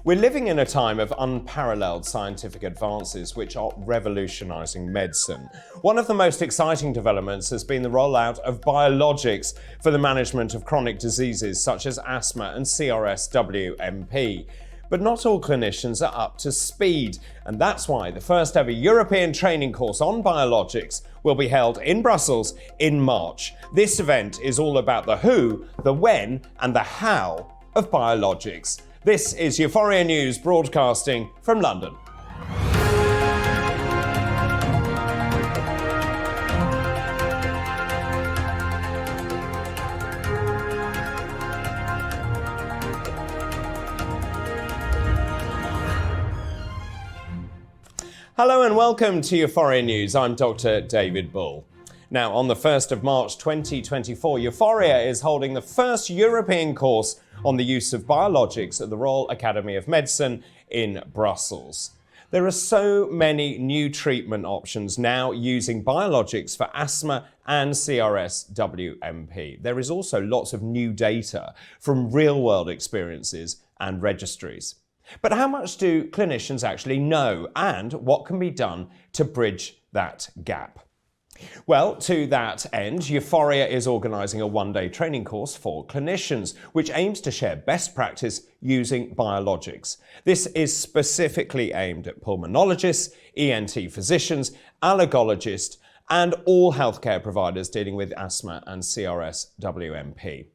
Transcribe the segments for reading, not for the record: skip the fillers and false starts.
We're living in a time of unparalleled scientific advances which are revolutionising medicine. One of the most exciting developments has been the rollout of biologics for the management of chronic diseases such as asthma and CRSwNP. But not all clinicians are up to speed, and that's why the first ever European training course on biologics will be held in Brussels in March. This event is all about the who, the when, and the how of biologics. This is EUFOREA News broadcasting from London. Hello and welcome to EUFOREA News. I'm Dr. David Bull. Now, on the 1st of March 2024, EUFOREA is holding the first European course on the use of biologics at the Royal Academy of Medicine in Brussels. There are so many new treatment options now using biologics for asthma and CRSwNP. There is also lots of new data from real-world experiences and registries. But how much do clinicians actually know, and what can be done to bridge that gap? Well, to that end, EUFOREA is organising a one-day training course for clinicians, which aims to share best practice using biologics. This is specifically aimed at pulmonologists, ENT physicians, allergologists, and all healthcare providers dealing with asthma and CRSwNP.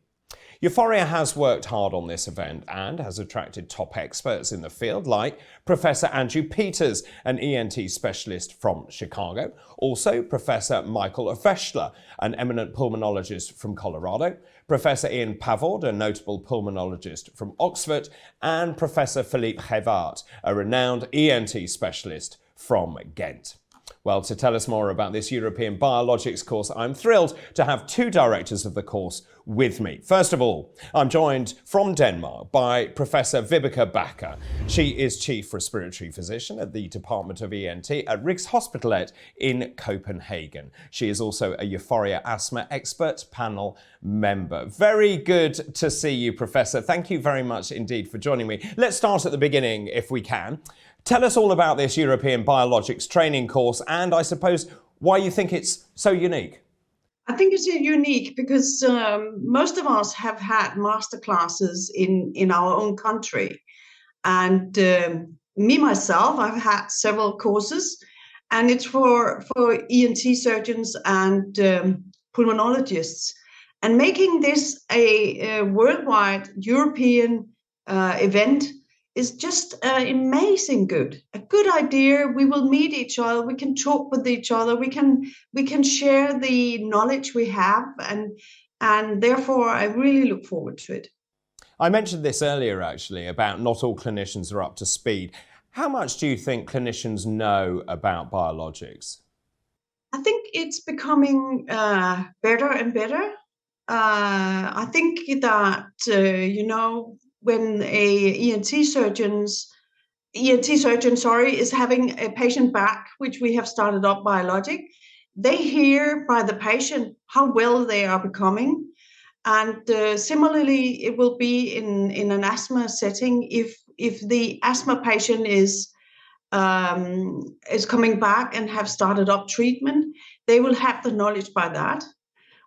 EUFOREA has worked hard on this event and has attracted top experts in the field like Professor Andrew Peters, an ENT specialist from Chicago, also Professor Michael Ofeschler, an eminent pulmonologist from Colorado, Professor Ian Pavord, a notable pulmonologist from Oxford, and Professor Philippe Hevart, a renowned ENT specialist from Ghent. Well, to tell us more about this European Biologics course, I'm thrilled to have two directors of the course with me. First of all, I'm joined from Denmark by Professor Vibeke Backer. She is Chief Respiratory Physician at the Department of ENT at Rigshospitalet in Copenhagen. She is also a EUFOREA Asthma Expert Panel member. Very good to see you, Professor. Thank you very much indeed for joining me. Let's start at the beginning, if we can. Tell us all about this European Biologics Training Course and, I suppose, why you think it's so unique. I think it's unique because most of us have had master classes in our own country. And me, myself, I've had several courses, and it's for ENT surgeons and pulmonologists. And making this a worldwide European event is just amazing good. A good idea. We will meet each other. We can talk with each other. We can share the knowledge we have, and therefore I really look forward to it. I mentioned this earlier actually about not all clinicians are up to speed. How much do you think clinicians know about biologics? I think it's becoming better and better. I think that when a ENT surgeon is having a patient back, which we have started up biologic, they hear by the patient how well they are becoming. And similarly, it will be in an asthma setting. If the asthma patient is coming back and have started up treatment, they will have the knowledge by that.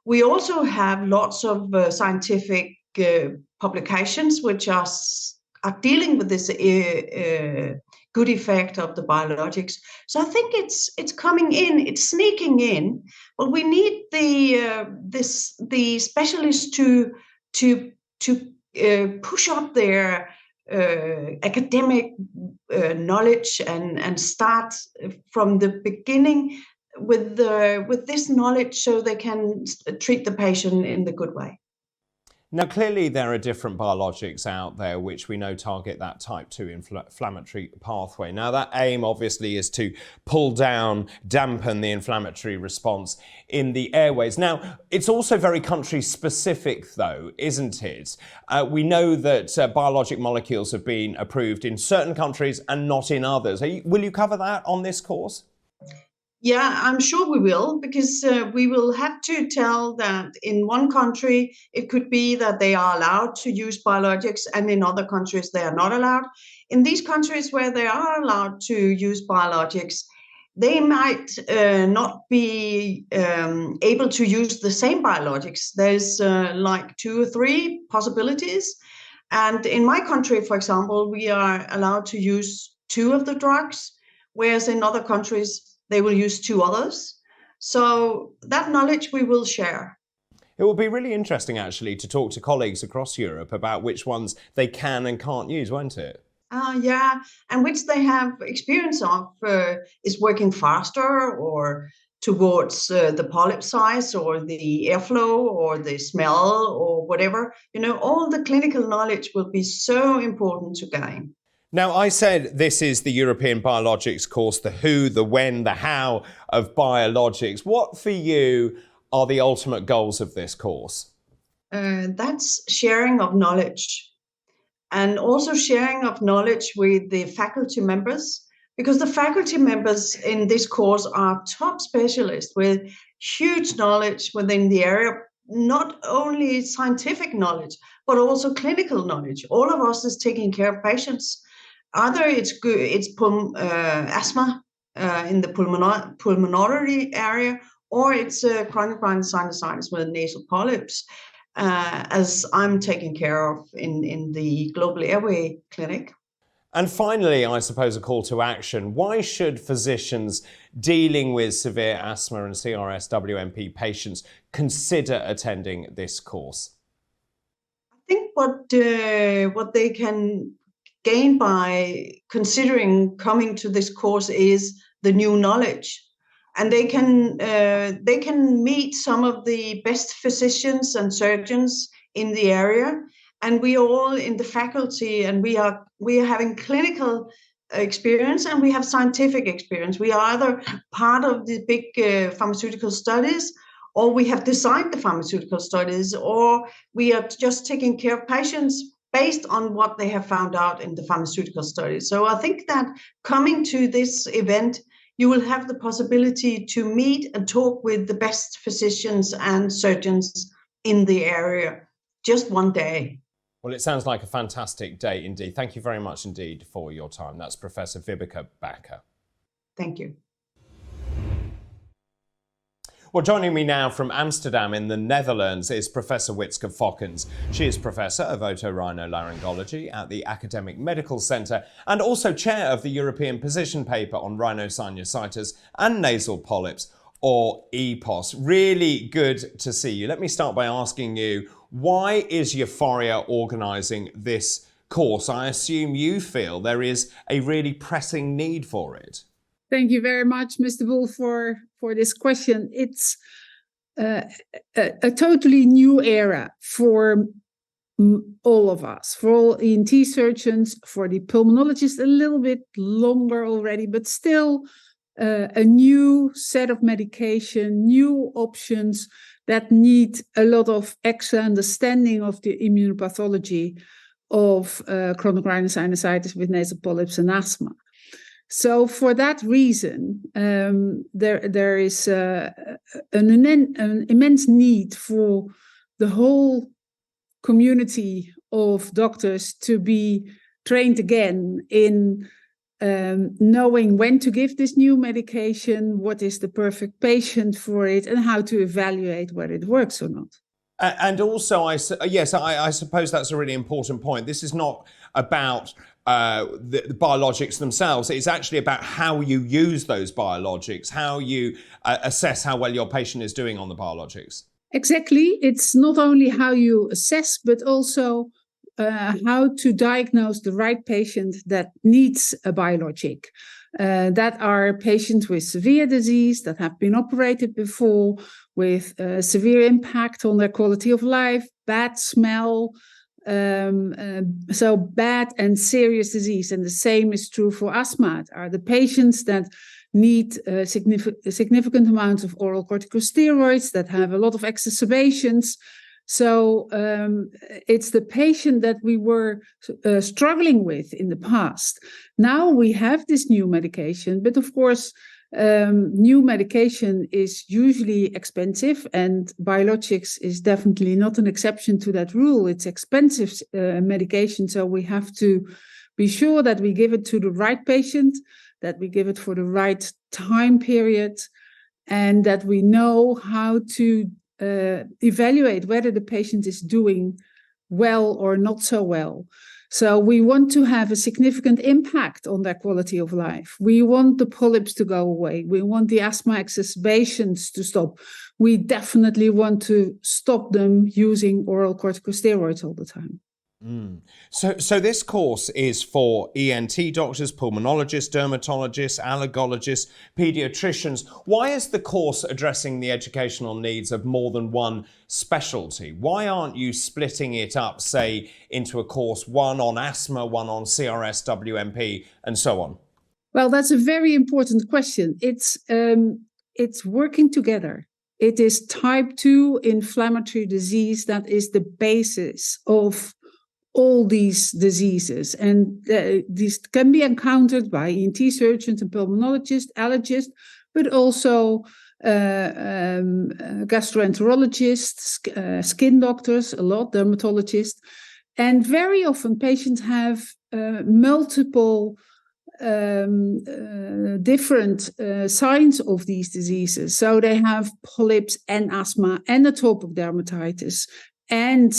We also have lots of scientific publications which are dealing with this good effect of the biologics. So I think it's coming in, it's sneaking in. But we need the specialists to push up their academic knowledge and start from the beginning with this knowledge, so they can treat the patient in the good way. Now, clearly there are different biologics out there which we know target that type 2 inflammatory pathway. Now, that aim obviously is to dampen the inflammatory response in the airways. Now, it's also very country specific though, isn't it? We know that biologic molecules have been approved in certain countries and not in others. Will you cover that on this course? Yeah, I'm sure we will, because we will have to tell that in one country, it could be that they are allowed to use biologics, and in other countries, they are not allowed. In these countries where they are allowed to use biologics, they might not be able to use the same biologics. There's like 2 or 3 possibilities. And in my country, for example, we are allowed to use 2 of the drugs, whereas in other countries, they will use 2 others. So that knowledge we will share. It will be really interesting, actually, to talk to colleagues across Europe about which ones they can and can't use, won't it? Yeah, and which they have experience of is working faster or towards the polyp size or the airflow or the smell or whatever. All the clinical knowledge will be so important to gain. Now, I said this is the European Biologics course, the who, the when, the how of biologics. What for you are the ultimate goals of this course? That's sharing of knowledge, and also sharing of knowledge with the faculty members, because the faculty members in this course are top specialists with huge knowledge within the area, not only scientific knowledge, but also clinical knowledge. All of us is taking care of patients. Either it's asthma in the pulmonary area, or it's chronic rhinosinusitis with nasal polyps, as I'm taking care of in the global airway clinic. And finally, I suppose a call to action. Why should physicians dealing with severe asthma and CRSwNP patients consider attending this course? I think what they can gain by considering coming to this course is the new knowledge, and they can meet some of the best physicians and surgeons in the area, and we are all in the faculty, and we are having clinical experience and we have scientific experience. We are either part of the big pharmaceutical studies, or we have designed the pharmaceutical studies, or we are just taking care of patients based on what they have found out in the pharmaceutical studies. So I think that coming to this event, you will have the possibility to meet and talk with the best physicians and surgeons in the area, just one day. Well, it sounds like a fantastic day indeed. Thank you very much indeed for your time. That's Professor Vibeke Backer. Thank you. Well, joining me now from Amsterdam in the Netherlands is Professor Wytske Fokkens. She is Professor of Otorhinolaryngology at the Academic Medical Centre and also Chair of the European Position Paper on Rhinosinusitis and Nasal Polyps, or EPOS. Really good to see you. Let me start by asking you, why is EUFOREA organising this course? I assume you feel there is a really pressing need for it. Thank you very much, Mr. Bull, for this question. It's a totally new era for all of us, for all ENT surgeons, for the pulmonologists, a little bit longer already, but still a new set of medication, new options that need a lot of extra understanding of the immunopathology of chronic rhinosinusitis with nasal polyps and asthma. So for that reason, there is an immense need for the whole community of doctors to be trained again in knowing when to give this new medication, what is the perfect patient for it, and how to evaluate whether it works or not. And also, I suppose that's a really important point. This is not about the biologics themselves. It's actually about how you use those biologics, how you assess how well your patient is doing on the biologics. Exactly. It's not only how you assess, but also how to diagnose the right patient that needs a biologic. That are patients with severe disease that have been operated before, with severe impact on their quality of life, bad smell, so bad and serious disease. And the same is true for asthma. Are the patients that need significant amounts of oral corticosteroids, that have a lot of exacerbations. So it's the patient that we were struggling with in the past. Now we have this new medication, but of course, New medication is usually expensive, and biologics is definitely not an exception to that rule. It's expensive medication, so we have to be sure that we give it to the right patient, that we give it for the right time period, and that we know how to evaluate whether the patient is doing well or not so well. So we want to have a significant impact on their quality of life. We want the polyps to go away. We want the asthma exacerbations to stop. We definitely want to stop them using oral corticosteroids all the time. So this course is for ENT doctors, pulmonologists, dermatologists, allergologists, pediatricians. Why is the course addressing the educational needs of more than one specialty? Why aren't you splitting it up, say, into a course, one on asthma, one on CRSwNP, and so on? Well, that's a very important question. It's working together. It is type 2 inflammatory disease that is the basis of all these diseases, and these can be encountered by ENT surgeons and pulmonologists, allergists, but also gastroenterologists, skin doctors, a lot, dermatologists, and very often patients have multiple different signs of these diseases. So they have polyps and asthma and atopic dermatitis and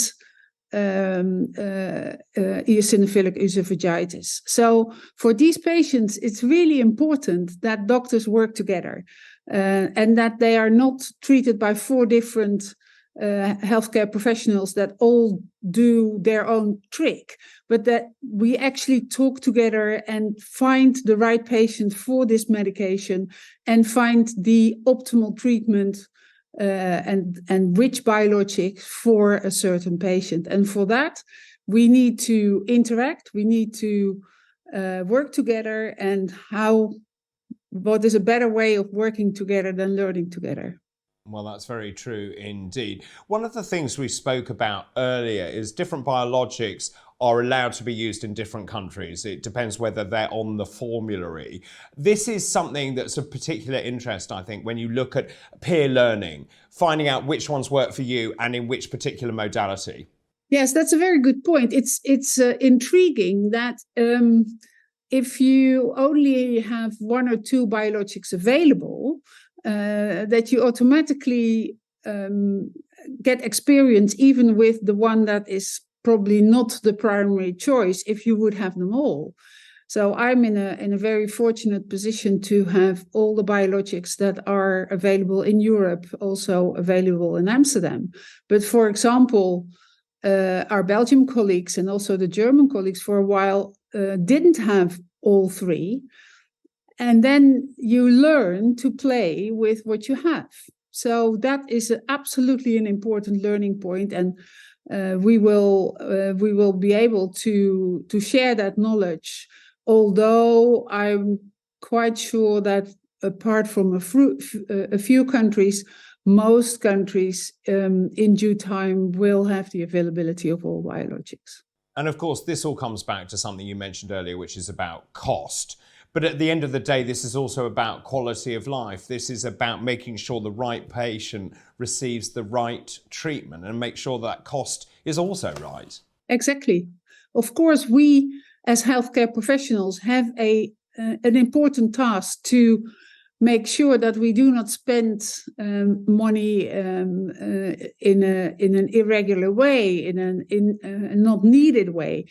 eosinophilic esophagitis. So for these patients, it's really important that doctors work together and that they are not treated by 4 different healthcare professionals that all do their own trick, but that we actually talk together and find the right patient for this medication and find the optimal treatment and which biologic for a certain patient. And for that, we need to interact, we need to work together, and what is a better way of working together than learning together? Well, that's very true indeed. One of the things we spoke about earlier is different biologics are allowed to be used in different countries. It depends whether they're on the formulary. This is something that's of particular interest, I think, when you look at peer learning, finding out which ones work for you and in which particular modality. Yes, that's a very good point. It's intriguing that if you only have 1 or 2 biologics available, that you automatically get experience even with the one that is probably not the primary choice if you would have them all. So I'm in a very fortunate position to have all the biologics that are available in Europe also available in Amsterdam. But for example, our Belgian colleagues and also the German colleagues for a while didn't have all 3. And then you learn to play with what you have. So that is absolutely an important learning point, and we will be able to share that knowledge. Although I'm quite sure that apart from a few countries, most countries in due time will have the availability of all biologics. And of course, this all comes back to something you mentioned earlier, which is about cost. But at the end of the day, this is also about quality of life. This is about making sure the right patient receives the right treatment and make sure that cost is also right. Exactly. Of course, we as healthcare professionals have an important task to make sure that we do not spend money in an irregular way, in a not needed way.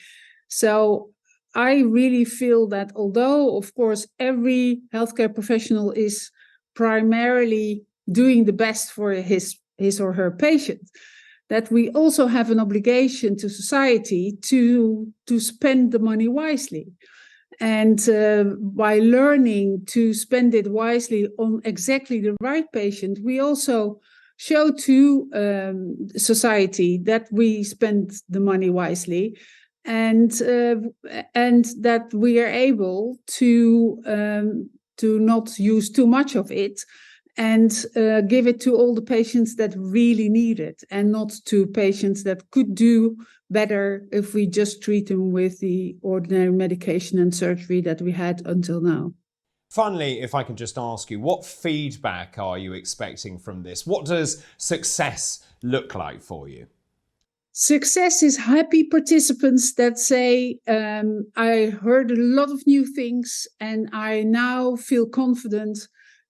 So I really feel that although, of course, every healthcare professional is primarily doing the best for his or her patient, that we also have an obligation to society to spend the money wisely. And by learning to spend it wisely on exactly the right patient, we also show to society that we spend the money wisely, and that we are able to not use too much of it, and give it to all the patients that really need it, and not to patients that could do better if we just treat them with the ordinary medication and surgery that we had until now. Finally, if I can just ask you, what feedback are you expecting from this? What does success look like for you? Success is happy participants that say, I heard a lot of new things and I now feel confident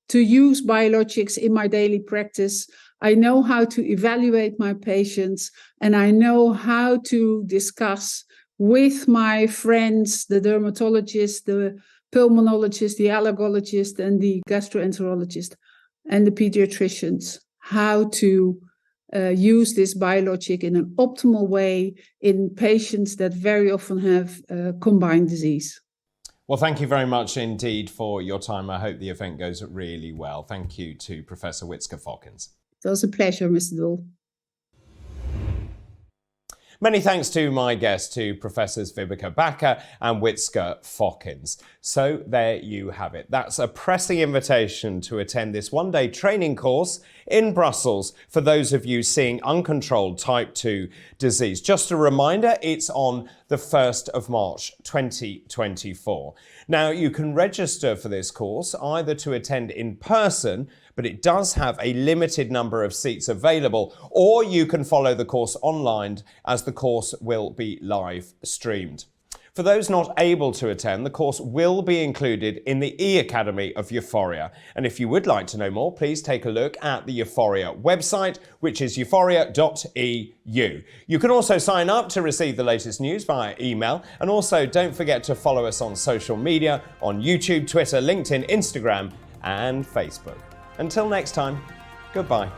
to use biologics in my daily practice. I know how to evaluate my patients and I know how to discuss with my friends, the dermatologists, the pulmonologist, the allergologist, and the gastroenterologist, and the pediatricians, how to use this biologic in an optimal way in patients that very often have combined disease. Well, thank you very much indeed for your time. I hope the event goes really well. Thank you to Professor Wytske Fokkens. It was a pleasure, Mr. Bull. Many thanks to my guests, to Professors Vibeke Backer and Wytske Fokkens. So there you have it. That's a pressing invitation to attend this one-day training course in Brussels for those of you seeing uncontrolled type 2 disease. Just a reminder, it's on the 1st of March 2024. Now, you can register for this course either to attend in person, but it does have a limited number of seats available, or you can follow the course online as the course will be live streamed. For those not able to attend, the course will be included in the e-Academy of EUFOREA. And if you would like to know more, please take a look at the EUFOREA website, which is euforea.eu. You can also sign up to receive the latest news via email. And also don't forget to follow us on social media, on YouTube, Twitter, LinkedIn, Instagram, and Facebook. Until next time, goodbye.